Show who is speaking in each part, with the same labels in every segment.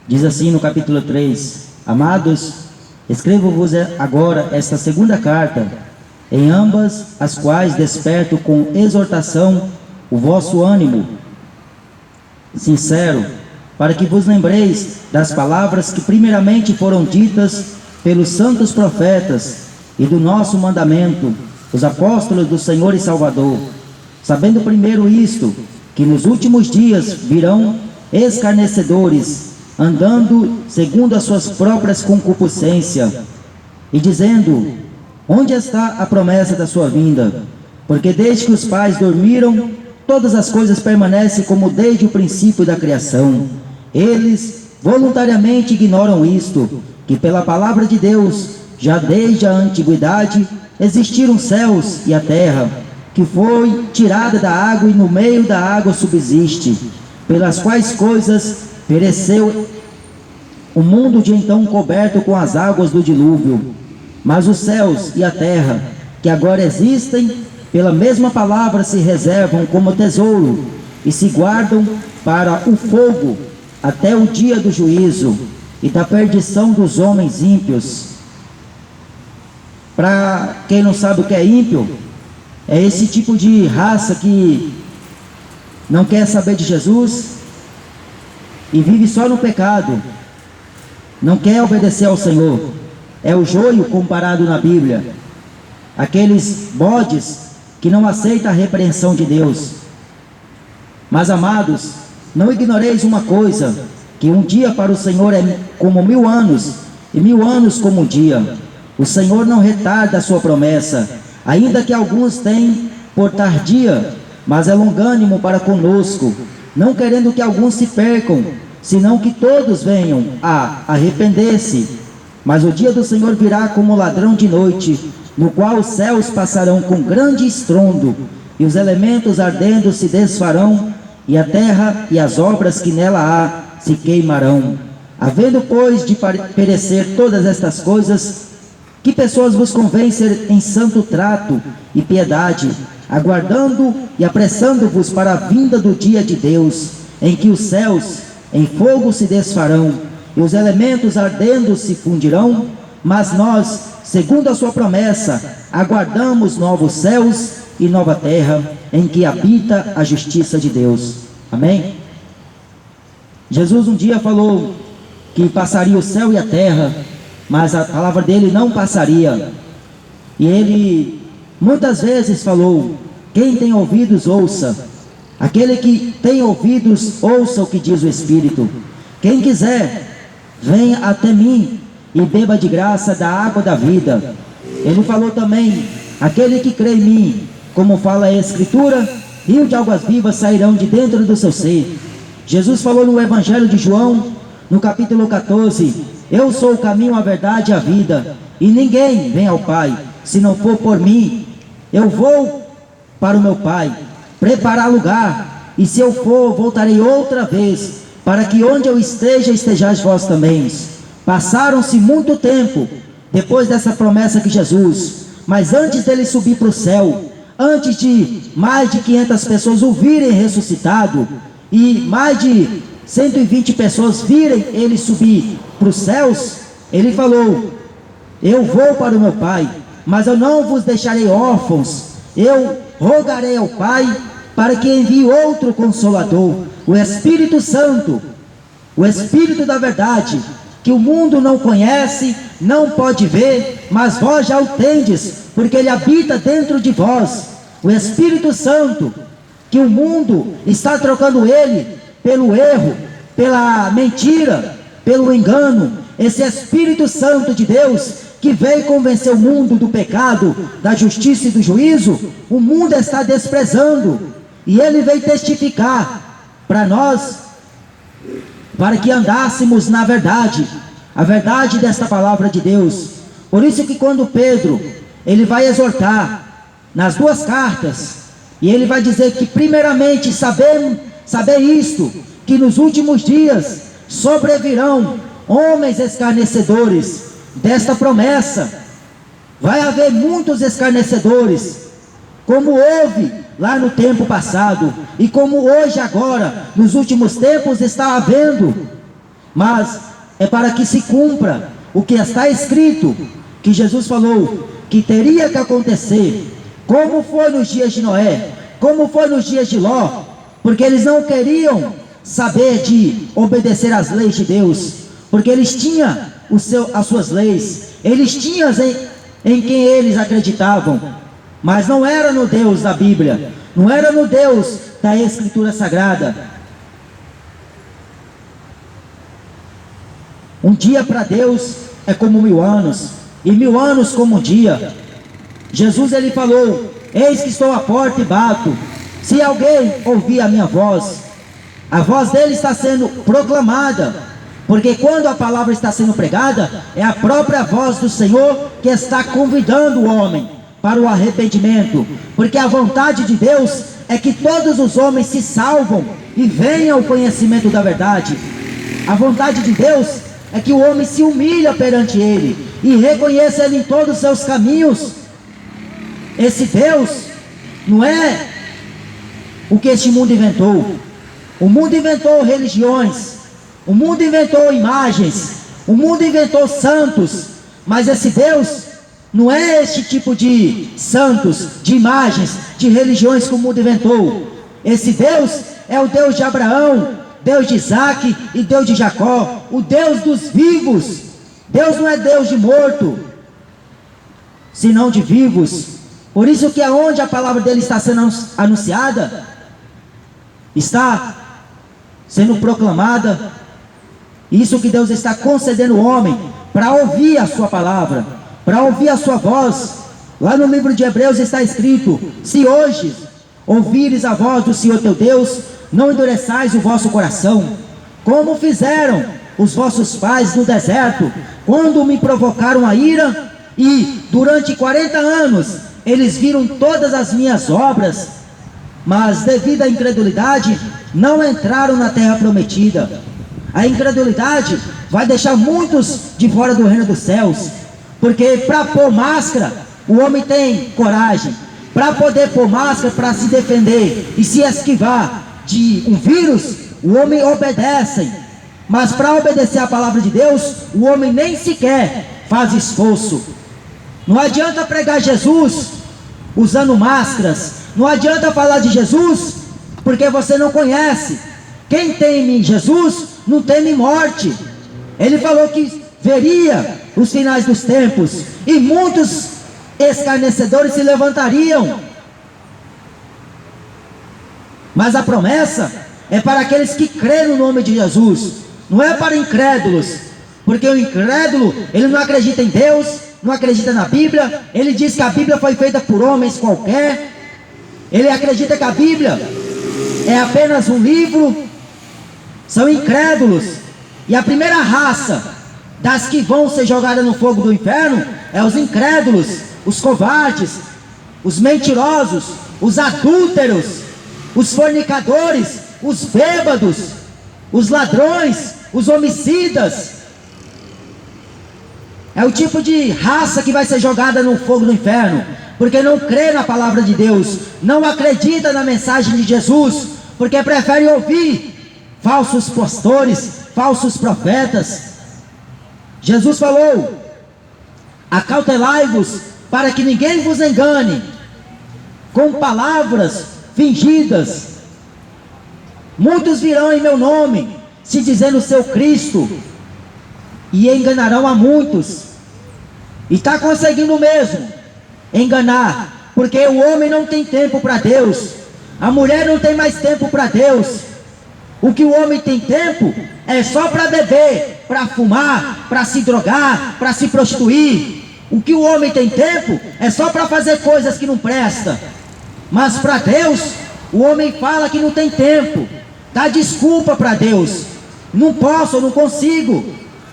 Speaker 1: Diz assim no capítulo 3: Amados, escrevo-vos agora esta segunda carta, em ambas as quais desperto com exortação o vosso ânimo sincero, para que vos lembreis das palavras que primeiramente foram ditas pelos santos profetas e do nosso mandamento, os apóstolos do Senhor e Salvador, sabendo primeiro isto, que nos últimos dias virão escarnecedores, andando segundo as suas próprias concupiscências, e dizendo: onde está a promessa da sua vinda? Porque desde que os pais dormiram, todas as coisas permanecem como desde o princípio da criação. Eles voluntariamente ignoram isto, que pela palavra de Deus, já desde a antiguidade, existiram céus e a terra, que foi tirada da água e no meio da água subsiste, pelas quais coisas pereceu o mundo de então coberto com as águas do dilúvio. Mas os céus e a terra, que agora existem, pela mesma palavra se reservam como tesouro e se guardam para o fogo até o dia do juízo e da perdição dos homens ímpios. Para quem não sabe o que é ímpio, é esse tipo de raça que não quer saber de Jesus e vive só no pecado, não quer obedecer ao Senhor. É o joio comparado na Bíblia, aqueles bodes que não aceitam a repreensão de Deus. Mas, amados, não ignoreis uma coisa, que um dia para o Senhor é como 1000 anos, e 1000 anos como um dia. O Senhor não retarda a sua promessa, ainda que alguns tenham por tardia, mas é longânimo para conosco, não querendo que alguns se percam, senão que todos venham a arrepender-se. Mas o dia do Senhor virá como ladrão de noite, no qual os céus passarão com grande estrondo, e os elementos ardendo se desfarão, e a terra e as obras que nela há se queimarão. Havendo, pois, de perecer todas estas coisas, que pessoas vos convém ser em santo trato e piedade, aguardando e apressando-vos para a vinda do dia de Deus, em que os céus em fogo se desfarão, e os elementos ardendo se fundirão, mas nós, segundo a sua promessa, aguardamos novos céus e nova terra, em que habita a justiça de Deus. Amém? Jesus um dia falou que passaria o céu e a terra, mas a palavra dele não passaria. E ele muitas vezes falou: quem tem ouvidos, ouça. Aquele que tem ouvidos, ouça o que diz o Espírito. Quem quiser, venha até mim e beba de graça da água da vida. Ele falou também: aquele que crê em mim, como fala a Escritura, rio de águas vivas sairão de dentro do seu ser. Jesus falou no Evangelho de João, no capítulo 14: eu sou o caminho, a verdade e a vida, e ninguém vem ao Pai, se não for por mim. Eu vou para o meu Pai, preparar lugar, e se eu for, voltarei outra vez, para que onde eu esteja, estejais vós também. Passaram-se muito tempo, depois dessa promessa que Jesus, mas antes dele subir para o céu, antes de mais de 500 pessoas o virem ressuscitado, e mais de 120 pessoas virem ele subir para os céus, ele falou: eu vou para o meu Pai, mas eu não vos deixarei órfãos, eu rogarei ao Pai para que envie outro Consolador, o Espírito Santo, o Espírito da verdade, que o mundo não conhece, não pode ver, mas vós já o tendes, porque ele habita dentro de vós. O Espírito Santo, que o mundo está trocando ele pelo erro, pela mentira, pelo engano. Esse Espírito Santo de Deus, que veio convencer o mundo do pecado, da justiça e do juízo, o mundo está desprezando, e ele veio testificar para nós, para que andássemos na verdade, a verdade desta palavra de Deus. Por isso que quando Pedro, ele vai exortar nas 2 cartas, e ele vai dizer que primeiramente saber isto, que nos últimos dias sobrevirão homens escarnecedores desta promessa. Vai haver muitos escarnecedores, como houve lá no tempo passado, e como hoje agora, nos últimos tempos está havendo. mas é para que se cumpra o que está escrito, que Jesus falou que teria que acontecer, como foi nos dias de Noé, como foi nos dias de Ló, porque eles não queriam saber de obedecer às leis de Deus, porque eles tinham as suas leis, eles tinham em quem eles acreditavam, mas não era no Deus da Bíblia, não era no Deus da Escritura Sagrada. Um dia para Deus é como 1000 anos, e 1000 anos como um dia. Jesus ele falou: eis que estou à porta e bato, se alguém ouvir a minha voz. A voz dele está sendo proclamada, porque quando a palavra está sendo pregada, é a própria voz do Senhor que está convidando o homem para o arrependimento, porque a vontade de Deus é que todos os homens se salvam e venham ao conhecimento da verdade. A vontade de Deus é que o homem se humilha perante Ele e reconheça Ele em todos os seus caminhos. Esse Deus não é o que este mundo inventou. O mundo inventou religiões, o mundo inventou imagens, o mundo inventou santos, mas esse Deus não é este tipo de santos, de imagens, de religiões que o mundo inventou. Esse Deus é o Deus de Abraão, Deus de Isaac e Deus de Jacó, o Deus dos vivos. Deus não é Deus de morto, senão de vivos. Por isso que aonde a palavra dele está sendo anunciada, está sendo proclamada, isso que Deus está concedendo ao homem, para ouvir a sua palavra, para ouvir a sua voz. Lá no livro de Hebreus está escrito: se hoje ouvires a voz do Senhor teu Deus, não endureçais o vosso coração, como fizeram os vossos pais no deserto, quando me provocaram a ira, e durante 40 anos eles viram todas as minhas obras, mas devido à incredulidade, não entraram na terra prometida. A incredulidade vai deixar muitos de fora do reino dos céus, porque para pôr máscara, o homem tem coragem, para poder pôr máscara, para se defender e se esquivar de um vírus, o homem obedece, mas para obedecer a palavra de Deus, o homem nem sequer faz esforço. Não adianta pregar Jesus usando máscaras, não adianta falar de Jesus, porque você não conhece. Quem teme Jesus, não teme morte. Ele falou que veria os finais dos tempos, e muitos escarnecedores se levantariam. Mas a promessa é para aqueles que creem no nome de Jesus, não é para incrédulos, porque o incrédulo, ele não acredita em Deus, não acredita na Bíblia, ele diz que a Bíblia foi feita por homens qualquer, ele acredita que a Bíblia é apenas um livro. São incrédulos, e a primeira raça das que vão ser jogadas no fogo do inferno é os incrédulos, os covardes, os mentirosos, os adúlteros, os fornicadores, os bêbados, os ladrões, os homicidas. É o tipo de raça que vai ser jogada no fogo do inferno, porque não crê na palavra de Deus, não acredita na mensagem de Jesus, porque prefere ouvir falsos pastores, falsos profetas. Jesus falou: acautelai-vos para que ninguém vos engane com palavras fingidas. Muitos virão em meu nome, se dizendo ser Cristo, e enganarão a muitos. E está conseguindo mesmo enganar, porque o homem não tem tempo para Deus, a mulher não tem mais tempo para Deus. O que o homem tem tempo é só para beber, para fumar, para se drogar, para se prostituir. O que o homem tem tempo é só para fazer coisas que não prestam. Mas para Deus, o homem fala que não tem tempo, dá desculpa para Deus: não posso, eu não consigo,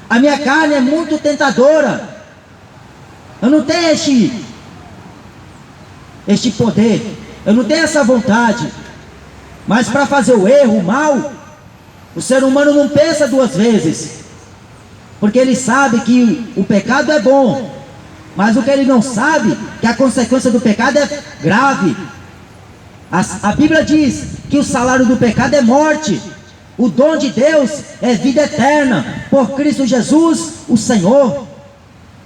Speaker 1: a minha carne é muito tentadora, eu não tenho este poder, eu não tenho essa vontade. Mas para fazer o erro, o mal, o ser humano não pensa duas vezes, porque ele sabe que o pecado é bom, mas o que ele não sabe é que a consequência do pecado é grave. A Bíblia diz que o salário do pecado é morte, O dom de Deus é vida eterna, por Cristo Jesus, o Senhor.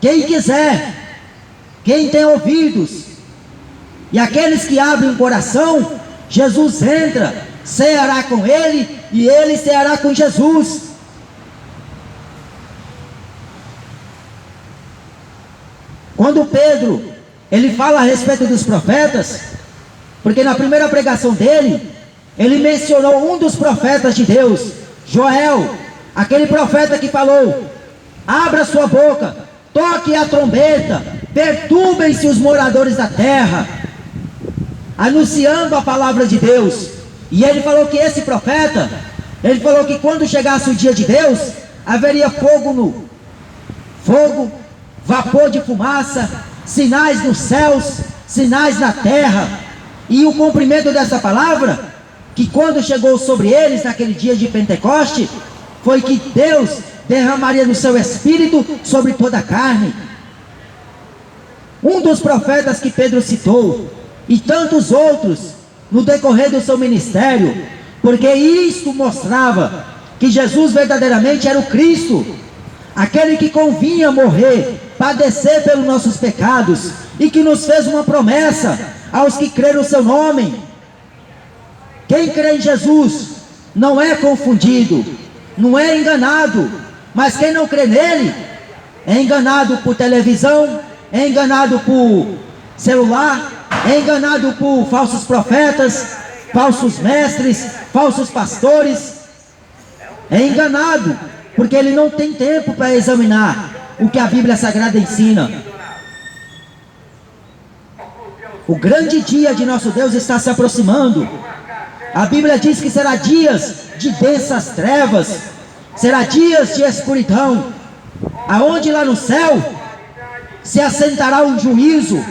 Speaker 1: Quem quiser, quem tem ouvidos, e aqueles que abrem o coração, Jesus entra, ceará com ele, e ele ceará com Jesus. Quando Pedro, ele fala a respeito dos profetas, porque na primeira pregação dele, ele mencionou um dos profetas de Deus, Joel, aquele profeta que falou: abra sua boca, toque a trombeta, perturbem-se os moradores da terra, anunciando a palavra de Deus. E ele falou que esse profeta, ele falou que quando chegasse o dia de Deus, haveria fogo, vapor de fumaça, sinais nos céus, sinais na terra. E o cumprimento dessa palavra, que quando chegou sobre eles naquele dia de Pentecoste, foi que Deus derramaria no seu espírito sobre toda a carne. Um dos profetas que Pedro citou, e tantos outros no decorrer do seu ministério, porque isto mostrava que Jesus verdadeiramente era o Cristo, aquele que convinha morrer, padecer pelos nossos pecados, e que nos fez uma promessa aos que creram no seu nome. Quem crê em Jesus não é confundido, não é enganado, mas quem não crê nele é enganado por televisão, é enganado por celular, é enganado por falsos profetas, falsos mestres, falsos pastores. É enganado porque ele não tem tempo para examinar o que a Bíblia Sagrada ensina. O grande dia de nosso Deus está se aproximando. A Bíblia diz que será dias de densas trevas, será dias de escuridão, aonde lá no céu se assentará um juízo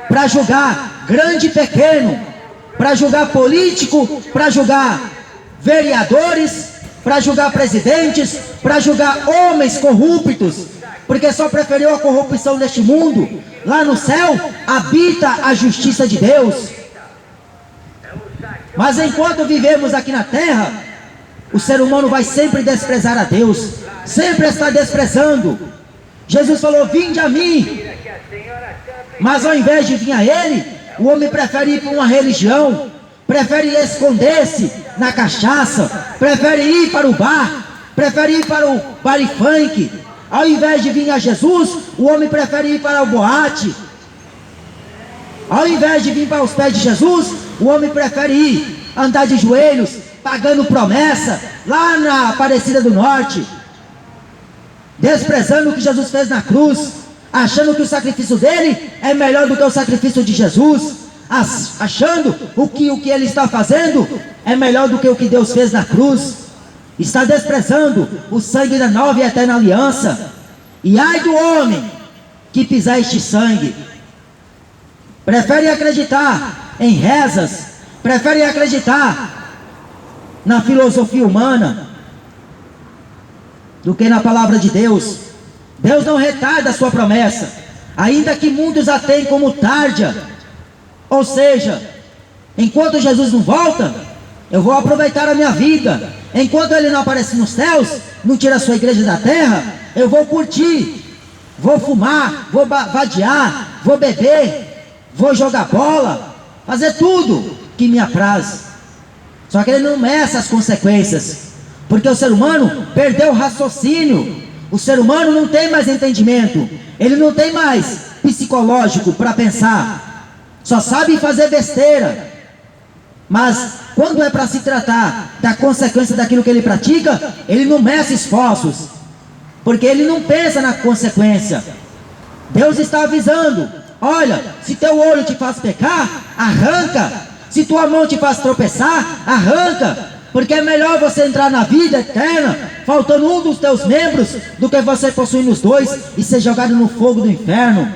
Speaker 1: para julgar grande e pequeno, para julgar político, para julgar vereadores, para julgar presidentes, para julgar homens corruptos, porque só preferiu a corrupção deste mundo. Lá no céu habita a justiça de Deus. Mas enquanto vivemos aqui na terra, o ser humano vai sempre desprezar a Deus, sempre está desprezando. Jesus falou: vinde a mim. Mas ao invés de vir a ele, o homem prefere ir para uma religião, prefere esconder-se na cachaça, prefere ir para o bar, prefere ir para o bar e funk. Ao invés de vir a Jesus, o homem prefere ir para o boate. Ao invés de vir para os pés de Jesus, o homem prefere ir andar de joelhos, pagando promessa lá na Aparecida do Norte, desprezando o que Jesus fez na cruz, achando que o sacrifício dele é melhor do que o sacrifício de Jesus, achando o que ele está fazendo é melhor do que o que Deus fez na cruz. Está desprezando o sangue da nova e eterna aliança. E ai do homem que pisar este sangue. Prefere acreditar em rezas, prefere acreditar na filosofia humana do que na palavra de Deus. Deus não retarda a sua promessa, ainda que muitos a tenham como tardia. Ou seja, enquanto Jesus não volta, eu vou aproveitar a minha vida. Enquanto ele não aparece nos céus, não tira a sua igreja da terra, eu vou curtir, vou fumar, vou vadiar, vou beber, vou jogar bola, fazer tudo que me apraz. Só que ele não meça as consequências, porque o ser humano perdeu o raciocínio. O ser humano não tem mais entendimento, ele não tem mais psicológico para pensar, só sabe fazer besteira. Mas quando é para se tratar da consequência daquilo que ele pratica, ele não meça esforços, porque ele não pensa na consequência. Deus está avisando: olha, se teu olho te faz pecar, arranca. Se tua mão te faz tropeçar, arranca. Porque é melhor você entrar na vida eterna faltando um dos teus membros, do que você possuir os dois e ser jogado no fogo do inferno,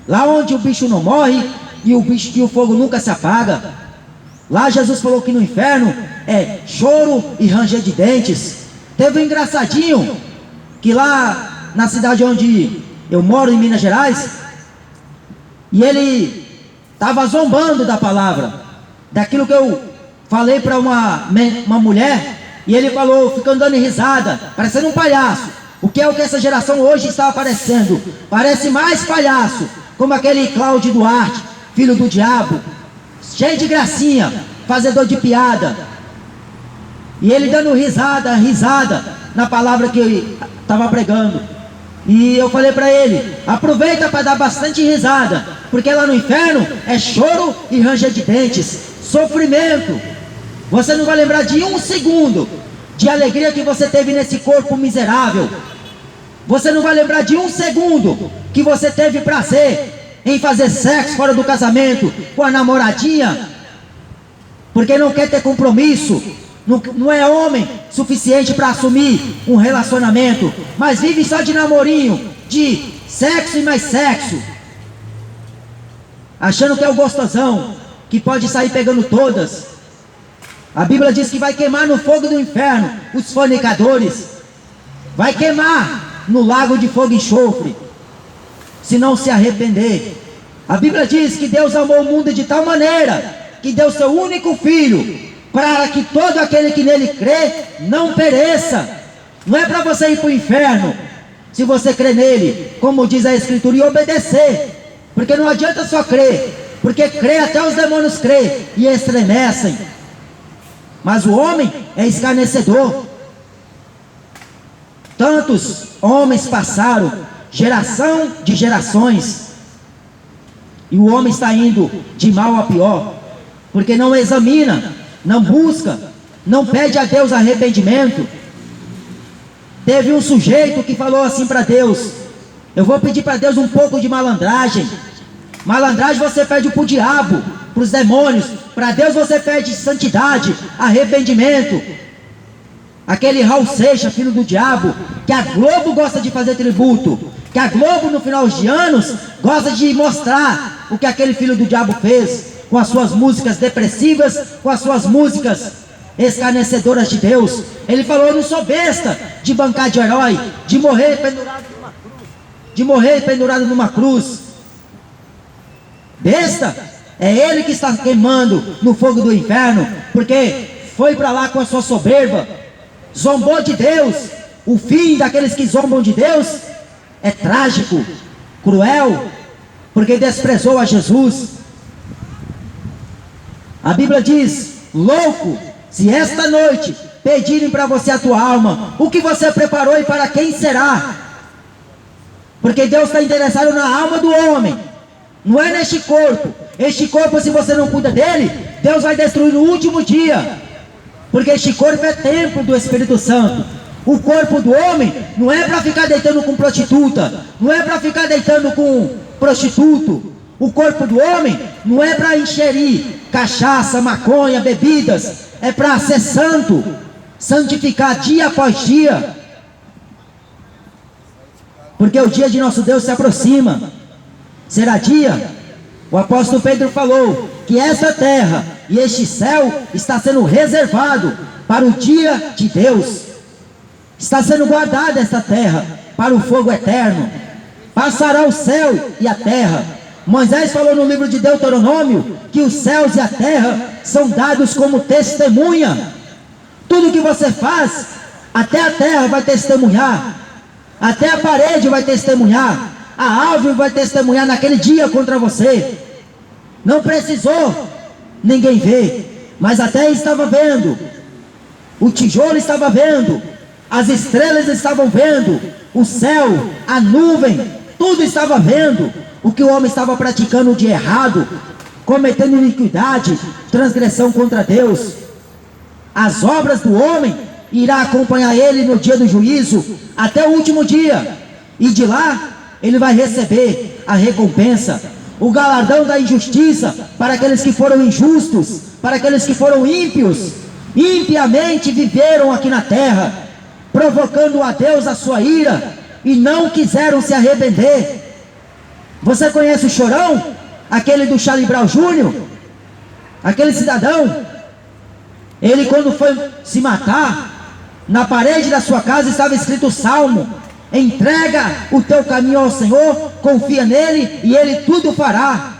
Speaker 1: lá onde o bicho não morre e o fogo nunca se apaga. Lá Jesus falou que no inferno é choro e ranger de dentes. Teve um engraçadinho que lá na cidade onde eu moro, em Minas Gerais, e ele estava zombando da palavra, daquilo que eu falei para uma mulher E ele falou, ficando dando risada, parecendo um palhaço. O que é o que essa geração hoje está aparecendo? Parece mais palhaço, como aquele Cláudio Duarte, filho do diabo, cheio de gracinha, fazedor de piada. E ele dando risada na palavra que eu estava pregando. E eu falei para ele, aproveita para dar bastante risada, porque lá no inferno é choro e ranger de dentes, sofrimento. Você não vai lembrar de um segundo de alegria que você teve nesse corpo miserável. Você não vai lembrar de um segundo que você teve prazer em fazer sexo fora do casamento com a namoradinha, porque não quer ter compromisso, não é homem suficiente para assumir um relacionamento, mas vive só de namorinho, de sexo e mais sexo, achando que é o gostosão, que pode sair pegando todas. A Bíblia diz que vai queimar no fogo do inferno os fornicadores, vai queimar no lago de fogo e enxofre, se não se arrepender. A Bíblia diz que Deus amou o mundo de tal maneira que deu seu único filho, para que todo aquele que nele crê não pereça. Não é para você ir para o inferno, se você crê nele, como diz a Escritura, e obedecer, porque não adianta só crer, porque crer até os demônios crê e estremecem, mas o homem é escarnecedor. Tantos homens passaram, geração de gerações, e o homem está indo de mal a pior, porque não examina, não busca, não pede a Deus arrependimento. Teve um sujeito que falou assim para Deus, eu vou pedir para Deus um pouco de malandragem. Malandragem você pede para o diabo, para os demônios. Para Deus você pede santidade, arrependimento. Aquele Raul Seixas, filho do diabo, que a Globo gosta de fazer tributo, que a Globo no final de anos gosta de mostrar o que aquele filho do diabo fez, com as suas músicas depressivas, com as suas músicas escarnecedoras de Deus. Ele falou, eu não sou besta de bancar de herói, de morrer pendurado numa cruz. Besta é ele que está queimando no fogo do inferno, porque foi para lá com a sua soberba, zombou de Deus. O fim daqueles que zombam de Deus é trágico, cruel, porque desprezou a Jesus. A Bíblia diz, louco, se esta noite pedirem para você a tua alma, o que você preparou e para quem será? Porque Deus está interessado na alma do homem, não é neste corpo. Este corpo, se você não cuida dele, Deus vai destruir no último dia, porque este corpo é templo do Espírito Santo. O corpo do homem não é para ficar deitando com prostituta, não é para ficar deitando com prostituto. O corpo do homem não é para ingerir cachaça, maconha, bebidas, é para ser santo, santificar dia após dia, porque o dia de nosso Deus se aproxima. Será dia, o apóstolo Pedro falou, que esta terra e este céu está sendo reservado para o dia de Deus, está sendo guardada esta terra para o fogo eterno. Passará o céu e a terra. Moisés falou no livro de Deuteronômio que os céus e a terra são dados como testemunha. Tudo que você faz, até a terra vai testemunhar, até a parede vai testemunhar, a árvore vai testemunhar naquele dia contra você. Não precisou ninguém ver, mas a terra estava vendo, o tijolo estava vendo, as estrelas estavam vendo, o céu, a nuvem, tudo estava vendo o que o homem estava praticando de errado, cometendo iniquidade, transgressão contra Deus. As obras do homem irá acompanhar ele no dia do juízo, até o último dia, e de lá ele vai receber a recompensa, o galardão da injustiça, para aqueles que foram injustos, para aqueles que foram ímpios, impiamente viveram aqui na terra, provocando a Deus a sua ira, e não quiseram se arrepender. Você conhece o Chorão? Aquele do Charlie Brown Jr.? Aquele cidadão? Ele, quando foi se matar, na parede da sua casa estava escrito o salmo: entrega o teu caminho ao Senhor, confia nele e ele tudo fará.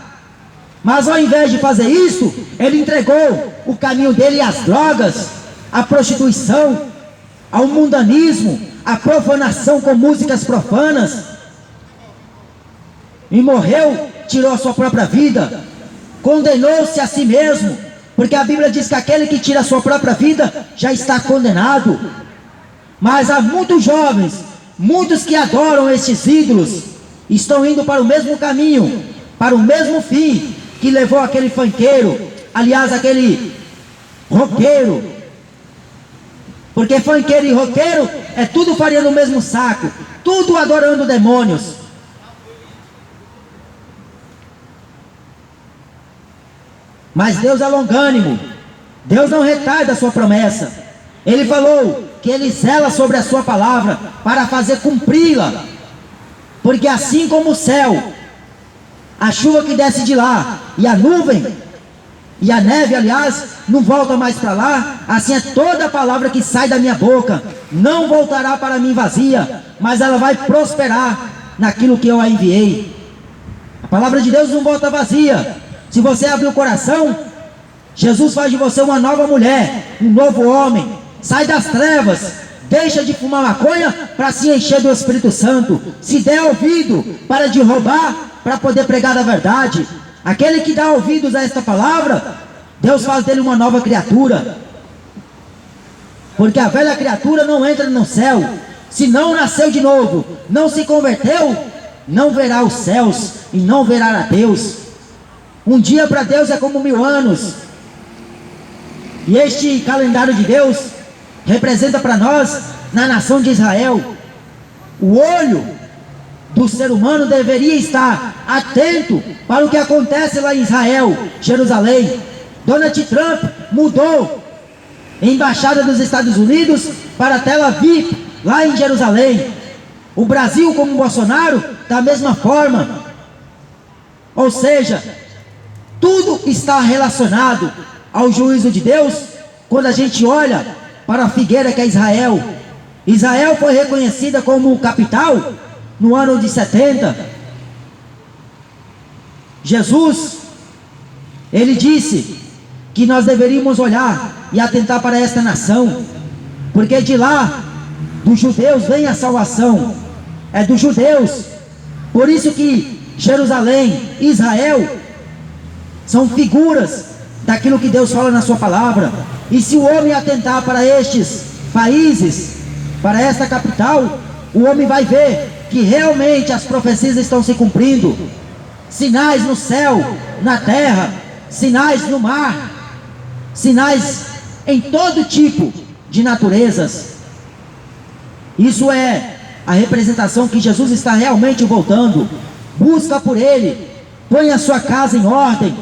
Speaker 1: Mas ao invés de fazer isso, ele entregou o caminho dele às drogas, à prostituição, ao mundanismo, à profanação com músicas profanas. E morreu, tirou a sua própria vida, condenou-se a si mesmo, porque a Bíblia diz que aquele que tira a sua própria vida já está condenado. Mas há muitos jovens, muitos que adoram estes ídolos, estão indo para o mesmo caminho, para o mesmo fim que levou aquele funkeiro, aliás, aquele roqueiro. Porque funkeiro e roqueiro é tudo farinha no mesmo saco, tudo adorando demônios. Mas Deus é longânimo, Deus não retarda a sua promessa. Ele falou que Ele zela sobre a sua palavra para fazer cumpri-la. Porque assim como o céu, a chuva que desce de lá, e a nuvem, e a neve, aliás, não volta mais para lá, assim é toda a palavra que sai da minha boca, não voltará para mim vazia, mas ela vai prosperar naquilo que eu a enviei. A palavra de Deus não volta vazia. Se você abrir o coração, Jesus faz de você uma nova mulher, um novo homem. Sai das trevas, deixa de fumar maconha para se encher do Espírito Santo. Se der ouvido para de roubar, para poder pregar a verdade. Aquele que dá ouvidos a esta palavra, Deus faz dele uma nova criatura. Porque a velha criatura não entra no céu. Se não nasceu de novo, não se converteu, não verá os céus e não verá a Deus. Um dia para Deus é como 1000 anos. E este calendário de Deus representa para nós, na nação de Israel, o olho do ser humano deveria estar atento para o que acontece lá em Israel, Jerusalém. Donald Trump mudou a embaixada dos Estados Unidos para Tel Aviv, lá em Jerusalém. O Brasil, como Bolsonaro, da mesma forma. Ou seja, tudo está relacionado ao juízo de Deus. Quando a gente olha para a figueira que é Israel, Israel foi reconhecida como capital no ano de 70. Jesus, ele disse que nós deveríamos olhar e atentar para esta nação, porque de lá, dos judeus, vem a salvação, é dos judeus. Por isso que Jerusalém, Israel, são figuras daquilo que Deus fala na sua palavra. E se o homem atentar para estes países, para esta capital, o homem vai ver que realmente as profecias estão se cumprindo. Sinais no céu, na terra, sinais no mar, sinais em todo tipo de naturezas. Isso é a representação que Jesus está realmente voltando. Busca por Ele, põe a sua casa em ordem.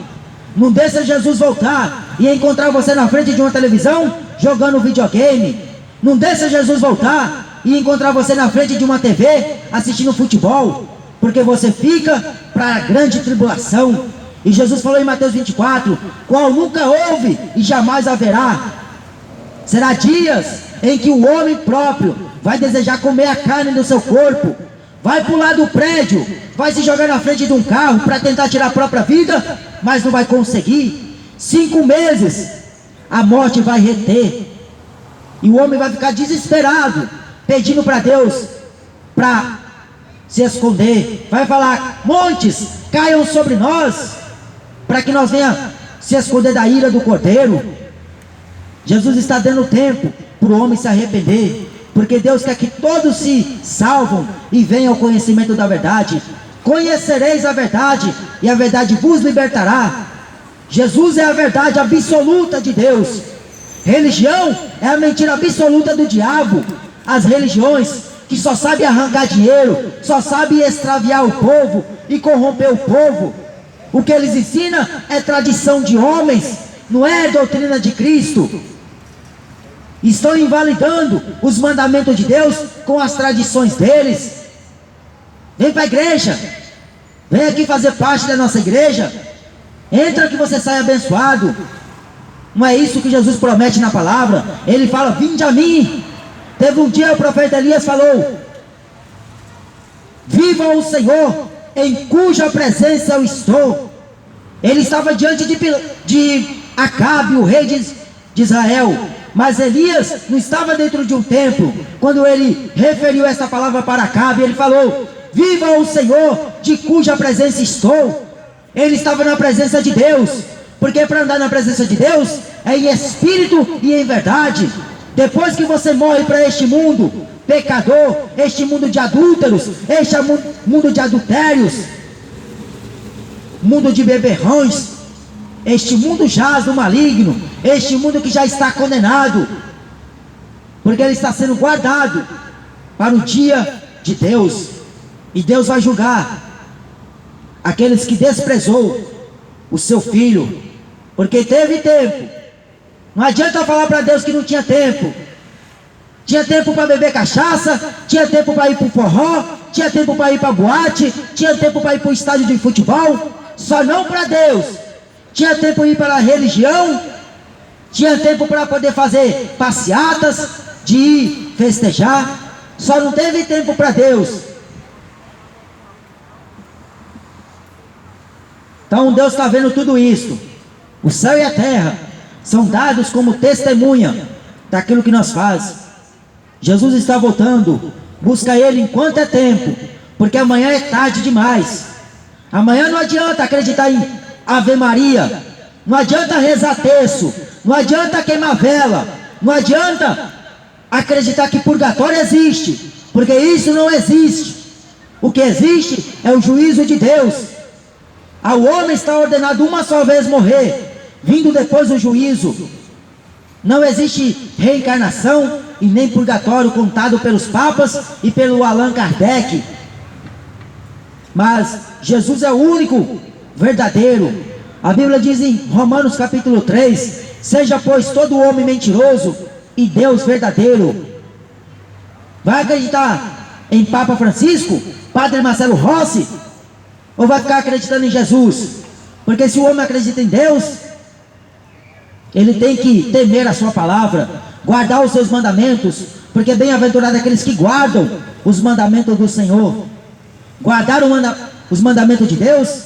Speaker 1: Não deixa Jesus voltar e encontrar você na frente de uma televisão jogando videogame. Não deixa Jesus voltar e encontrar você na frente de uma TV assistindo futebol, porque você fica para a grande tribulação. E Jesus falou em Mateus 24, qual nunca houve e jamais haverá. Será dias em que o homem próprio vai desejar comer a carne do seu corpo, vai pular do prédio, vai se jogar na frente de um carro para tentar tirar a própria vida, mas não vai conseguir. 5 meses a morte vai reter, e o homem vai ficar desesperado, pedindo para Deus para se esconder. Vai falar, montes caiam sobre nós, para que nós venhamos se esconder da ira do Cordeiro. Jesus está dando tempo para o homem se arrepender, porque Deus quer que todos se salvam e venham ao conhecimento da verdade. Conhecereis a verdade, e a verdade vos libertará. Jesus é a verdade absoluta de Deus. Religião é a mentira absoluta do diabo. As religiões que só sabem arrancar dinheiro, só sabem extraviar o povo e corromper o povo. O que eles ensinam é tradição de homens, não é doutrina de Cristo. Estão invalidando os mandamentos de Deus com as tradições deles. Vem para a igreja, vem aqui fazer parte da nossa igreja, entra que você sai abençoado. Não é isso que Jesus promete na palavra. Ele fala, vinde a mim. Teve um dia o profeta Elias falou, viva o Senhor, em cuja presença eu estou. Ele estava diante de Acabe, o rei de Israel, Mas Elias não estava dentro de um templo. Quando ele referiu essa palavra para Acabe, ele falou: viva o Senhor, de cuja presença estou. Ele estava na presença de Deus, porque para andar na presença de Deus é em espírito e em verdade. Depois que você morre para este mundo pecador, este mundo de adúlteros, este mundo de adultérios, mundo de beberrões, este mundo jaz do maligno, este mundo que já está condenado, porque ele está sendo guardado para o dia de Deus. E Deus vai julgar aqueles que desprezou o seu filho, porque teve tempo. Não adianta falar para Deus que não tinha tempo. Tinha tempo para beber cachaça, tinha tempo para ir para o forró, tinha tempo para ir para a boate, tinha tempo para ir para o estádio de futebol. Só não para Deus. Tinha tempo para ir para a religião, tinha tempo para poder fazer passeatas, de ir festejar. Só não teve tempo para Deus. Então Deus está vendo tudo isso. O céu e a terra são dados como testemunha daquilo que nós fazemos. Jesus está voltando. Busca Ele enquanto é tempo, porque amanhã é tarde demais. Amanhã não adianta acreditar em Ave Maria, não adianta rezar terço, não adianta queimar vela, não adianta acreditar que purgatório existe, porque isso não existe. O que existe é o juízo de Deus. Ao homem está ordenado uma só vez morrer, vindo depois o juízo. Não existe reencarnação e nem purgatório contado pelos papas e pelo Allan Kardec. Mas Jesus é o único verdadeiro. A Bíblia diz em Romanos capítulo 3: seja pois todo homem mentiroso e Deus verdadeiro. Vai acreditar em Papa Francisco, Padre Marcelo Rossi, ou vai ficar acreditando em Jesus? Porque se o homem acredita em Deus, ele tem que temer a sua palavra, guardar os seus mandamentos, porque bem-aventurado aqueles que guardam os mandamentos do Senhor. Guardar os mandamentos de Deus,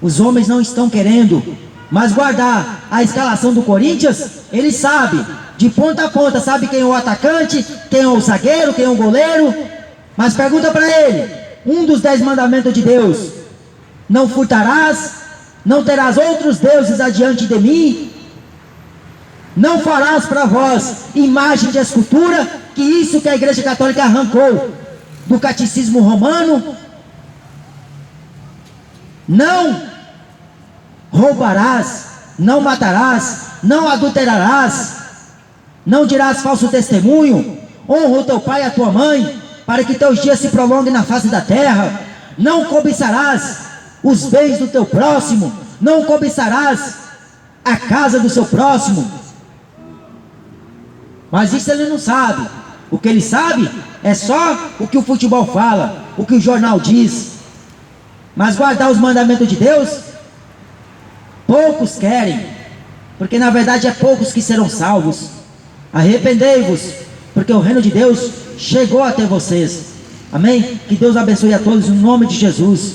Speaker 1: os homens não estão querendo, mas guardar a escalação do Corinthians, ele sabe, de ponta a ponta, sabe quem é o atacante, quem é o zagueiro, quem é o goleiro. Mas pergunta para ele, um dos 10 mandamentos de Deus: não furtarás, não terás outros deuses adiante de mim, não farás para vós imagem de escultura, que isso que a Igreja Católica arrancou do catecismo romano. Não roubarás, não matarás, não adulterarás, não dirás falso testemunho, honra o teu pai e a tua mãe, para que teus dias se prolonguem na face da terra. Não cobiçarás os bens do teu próximo, não cobiçarás a casa do seu próximo. Mas isso ele não sabe. O que ele sabe é só o que o futebol fala, o que o jornal diz. Mas guardar os mandamentos de Deus, poucos querem, porque na verdade é poucos que serão salvos. Arrependei-vos, porque o reino de Deus chegou até vocês. Amém? Que Deus abençoe a todos em nome de Jesus.